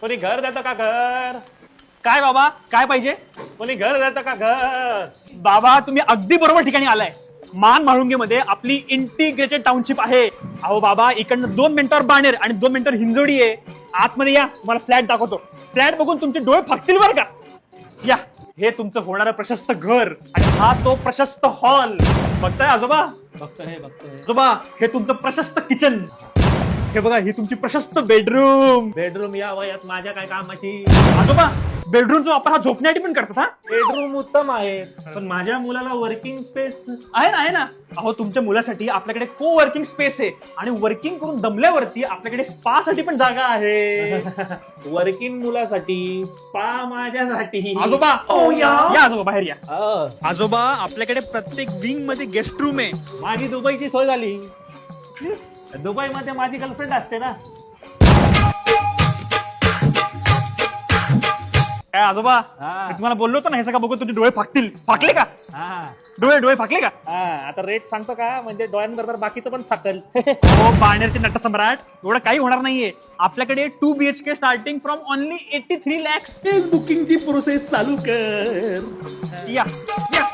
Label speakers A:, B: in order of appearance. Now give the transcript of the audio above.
A: कोणी घर देतं का घर?
B: काय बाबा काय पाहिजे?
A: कोणी घर देतं का घर?
B: बाबा तुम्ही अगदी बरोबर ठिकाणी आलाय. मान म्हाळुंगेमध्ये आपली इंटिग्रेटेड टाउनशिप आहे. अहो बाबा इकडनं 2 मिनिटावर बाणेर आणि 2 मिनिटावर हिंजवडी आहे. आतमध्ये या, तुम्हाला फ्लॅट दाखवतो. फ्लॅट बघून तुमचे डोळे फाकतील बरं का. या, हे तुमचं होणारं प्रशस्त घर आणि हा तो प्रशस्त हॉल. बघताय आजोबा?
A: बघतोय.
B: आजोबा हे तुमचं प्रशस्त किचन. हे बघा ही तुमची प्रशस्त बेडरूम.
A: बेडरूम या वयात माझ्या काय कामाची?
B: आजोबा बेडरूमचा वापर हा झोपण्यासाठी पण करतात. हा
A: बेडरूम उत्तम आहे, पण माझ्या मुलाला वर्किंग स्पेस
B: आहे ना. अहो तुमच्या मुलासाठी आपल्याकडे को वर्किंग स्पेस आहे आणि वर्किंग करून दमल्यावरती आपल्याकडे स्पा साठी पण जागा आहे.
A: वर्किंग मुलासाठी, स्पा माझ्यासाठी.
B: आजोबा या आजोबा बाहेर या.
A: अ,
B: आजोबा आपल्याकडे प्रत्येक विंग मध्ये गेस्ट रूम आहे.
A: माझी दुबईची सोय झाली. दुबई मध्ये माझी गर्लफ्रेंड असते ना.
B: काय आजोबा
A: हा.
B: मी तुम्हाला बोललो होतो ना हे सगळं बघून तुमचे डोळे फाकतील. फाकले का?
A: हा
B: डोळे फाकले का?
A: हा, आता रेट सांगतो का? म्हणजे डोळ्यांबरोबर बाकीचं पण फाकल.
B: हो बाणेरचे नटसम्राट एवढं काही होणार नाहीये. आपल्याकडे 2 BHK starting from only 83 lakhs.
A: बुकिंगची प्रोसेस चालू कर.
B: या या